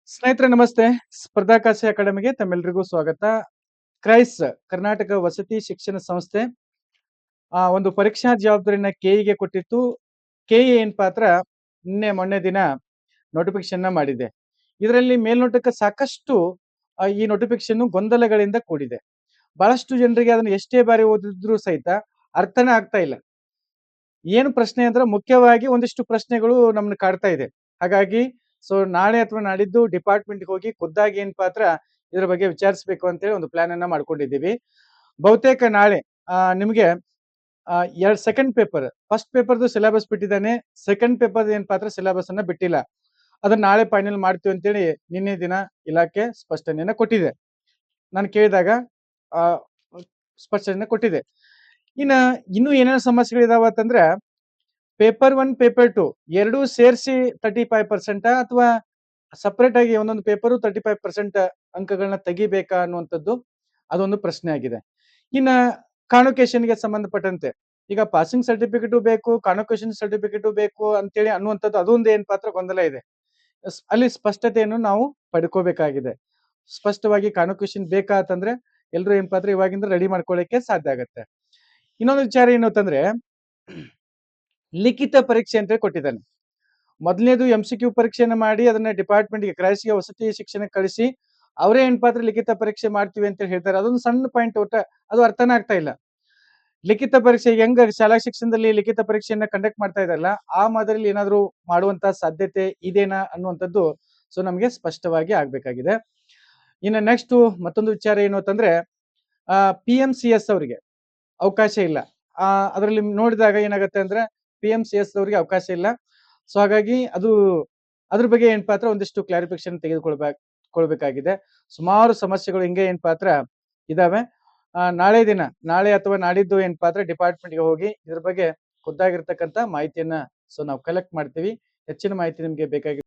ಸ್ನೇಹಿತರೆ ನಮಸ್ತೆ. ಸ್ಪರ್ಧಾಕಾಶಿ ಅಕಾಡೆಮಿಗೆ ತಮ್ಮೆಲ್ಲರಿಗೂ ಸ್ವಾಗತ. ಕ್ರೈಸ್ ಕರ್ನಾಟಕ ವಸತಿ ಶಿಕ್ಷಣ ಸಂಸ್ಥೆ ಒಂದು ಪರೀಕ್ಷಾ ಜವಾಬ್ದಾರಿನ ಕೆಇಗೆ ಕೊಟ್ಟಿತ್ತು. ಕೆಇ ಏನಪ್ಪಾ ಅಂದ್ರ ನಿನ್ನೆ ಮೊನ್ನೆ ದಿನ ನೋಟಿಫಿಕೇಶನ್ ಮಾಡಿದೆ. ಇದರಲ್ಲಿ ಮೇಲ್ನೋಟಕ್ಕೆ ಸಾಕಷ್ಟು ಈ ನೋಟಿಫಿಕೇಶನ್ ಗೊಂದಲಗಳಿಂದ ಕೂಡಿದೆ. ಬಹಳಷ್ಟು ಜನರಿಗೆ ಅದನ್ನ ಎಷ್ಟೇ ಬಾರಿ ಓದಿದ್ರು ಸಹಿತ ಅರ್ಥನೇ ಆಗ್ತಾ ಇಲ್ಲ. ಏನು ಪ್ರಶ್ನೆ ಅಂದ್ರೆ ಮುಖ್ಯವಾಗಿ ಒಂದಿಷ್ಟು ಪ್ರಶ್ನೆಗಳು ನಮ್ಮನ್ನ ಕಾಡ್ತಾ ಇದೆ. ಹಾಗಾಗಿ ನಾಳೆ ಅಥವಾ ನಾಡಿದ್ದು ಡಿಪಾರ್ಟ್ಮೆಂಟ್ಗೆ ಹೋಗಿ ಖುದ್ದಾಗಿ ಏನಪ್ಪಾ ಅಂದ್ರ ಇದ್ರ ಬಗ್ಗೆ ವಿಚಾರಿಸಬೇಕು ಅಂತೇಳಿ ಒಂದು ಪ್ಲಾನ್ ಅನ್ನ ಮಾಡ್ಕೊಂಡಿದ್ದೀವಿ. ಬಹುತೇಕ ನಾಳೆ ನಿಮಗೆ ಸೆಕೆಂಡ್ ಪೇಪರ್, ಫಸ್ಟ್ ಪೇಪರ್ದು ಸಿಲೆಬಸ್ ಬಿಟ್ಟಿದ್ದಾನೆ. ಸೆಕೆಂಡ್ ಪೇಪರ್ ಏನಪ್ಪಾ ಅಂದ್ರ ಸಿಲೆಬಸ್ ಅನ್ನ ಬಿಟ್ಟಿಲ್ಲ. ಅದನ್ನ ನಾಳೆ ಫೈನಲ್ ಮಾಡ್ತೀವಿ ಅಂತೇಳಿ ನಿನ್ನೆ ದಿನ ಇಲಾಖೆ ಸ್ಪಷ್ಟನೆಯನ್ನ ಕೊಟ್ಟಿದೆ. ನಾನು ಕೇಳಿದಾಗ ಆ ಸ್ಪಷ್ಟನೆ ಕೊಟ್ಟಿದೆ. ಇನ್ನೂ ಏನೇನು ಸಮಸ್ಯೆಗಳಿದಾವ ಅಂತಂದ್ರೆ ಪೇಪರ್ 1 ಪೇಪರ್ 2 ಎರಡೂ ಸೇರಿಸಿ 35% ಅಥವಾ ಸಪರೇಟ್ ಆಗಿ ಒಂದೊಂದು ಪೇಪರು 35% ಅಂಕಗಳನ್ನ ತೆಗಿಬೇಕಾ ಅನ್ನುವಂಥದ್ದು ಅದೊಂದು ಪ್ರಶ್ನೆ ಆಗಿದೆ. ಇನ್ನ ಕಾನ್ವೊಕೇಶನ್ಗೆ ಸಂಬಂಧಪಟ್ಟಂತೆ ಈಗ ಪಾಸಿಂಗ್ ಸರ್ಟಿಫಿಕೇಟು ಬೇಕು, ಕಾನ್ವೊಕೇಶನ್ ಸರ್ಟಿಫಿಕೇಟು ಬೇಕು ಅಂತೇಳಿ ಅನ್ನುವಂಥದ್ದು ಅದೊಂದು ಏನ್ ಪಾತ್ರ ಗೊಂದಲ ಇದೆ. ಅಲ್ಲಿ ಸ್ಪಷ್ಟತೆಯನ್ನು ನಾವು ಪಡ್ಕೋಬೇಕಾಗಿದೆ. ಸ್ಪಷ್ಟವಾಗಿ ಕಾನ್ವೊಕೇಶನ್ ಬೇಕಾ ಅಂತಂದ್ರೆ ಎಲ್ರು ಏನ್ ಪಾತ್ರ ಇವಾಗಿಂದ ರೆಡಿ ಮಾಡ್ಕೊಳ್ಳಿಕ್ಕೆ ಸಾಧ್ಯ ಆಗತ್ತೆ. ಇನ್ನೊಂದು ವಿಚಾರ ಏನು ಅಂತಂದ್ರೆ ಲಿಖಿತ ಪರೀಕ್ಷೆ ಅಂತ ಕೊಟ್ಟಿದ್ದಾನೆ. ಮೊದಲನೇದು MCQ ಪರೀಕ್ಷೆಯನ್ನು ಮಾಡಿ ಅದನ್ನ ಡಿಪಾರ್ಟ್ಮೆಂಟ್ಗೆ ಕ್ರೈಸ್ಗೆ ವಸತಿ ಶಿಕ್ಷಣ ಕಳಿಸಿ ಅವರೇ ಏನಪ್ಪಾ ಅಂದ್ರೆ ಲಿಖಿತ ಪರೀಕ್ಷೆ ಮಾಡ್ತೀವಿ ಅಂತ ಹೇಳ್ತಾರೆ. ಅದೊಂದು ಸಣ್ಣ ಪಾಯಿಂಟ್ ಒಟ್ಟ ಅದು ಅರ್ಥನೇ ಆಗ್ತಾ ಇಲ್ಲ. ಲಿಖಿತ ಪರೀಕ್ಷೆ ಹೆಂಗ ಶಾಲಾ ಶಿಕ್ಷಣದಲ್ಲಿ ಲಿಖಿತ ಪರೀಕ್ಷೆಯನ್ನ ಕಂಡಕ್ಟ್ ಮಾಡ್ತಾ ಇದಾರಲ್ಲ ಆ ಮಾದರಿಯಲ್ಲಿ ಏನಾದ್ರು ಮಾಡುವಂತ ಸಾಧ್ಯತೆ ಇದೆನಾ ಅನ್ನುವಂಥದ್ದು ನಮಗೆ ಸ್ಪಷ್ಟವಾಗಿ ಆಗ್ಬೇಕಾಗಿದೆ. ಇನ್ನು ನೆಕ್ಸ್ಟ್ ಮತ್ತೊಂದು ವಿಚಾರ ಏನು ಅಂತಂದ್ರೆ PMCS ಅವರಿಗೆ ಅವಕಾಶ ಇಲ್ಲ. ಅದರಲ್ಲಿ ನೋಡಿದಾಗ ಏನಾಗುತ್ತೆ ಅಂದ್ರೆ PMCS ಅವರಿಗೆ ಅವಕಾಶ ಇಲ್ಲ. ಹಾಗಾಗಿ ಅದ್ರ ಬಗ್ಗೆ ಏನಪ್ಪಾ ಅಂದ್ರ ಒಂದಿಷ್ಟು ಕ್ಲಾರಿಫಿಕೇಶನ್ ತೆಗೆದುಕೊಳ್ಬೇಕಾಗಿದೆ. ಸುಮಾರು ಸಮಸ್ಯೆಗಳು ಹಿಂಗೆ ಏನಪ್ಪಾ ಅಂದ್ರ ಇದಾವೆ. ನಾಳೆ ಅಥವಾ ನಾಡಿದ್ದು ಏನಪ್ಪಾ ಅಂದ್ರೆ ಡಿಪಾರ್ಟ್ಮೆಂಟ್ಗೆ ಹೋಗಿ ಇದ್ರ ಬಗ್ಗೆ ಖುದ್ದಾಗಿರ್ತಕ್ಕಂಥ ಮಾಹಿತಿಯನ್ನ ನಾವು ಕಲೆಕ್ಟ್ ಮಾಡ್ತೀವಿ. ಹೆಚ್ಚಿನ ಮಾಹಿತಿ ನಿಮ್ಗೆ ಬೇಕಾಗಿ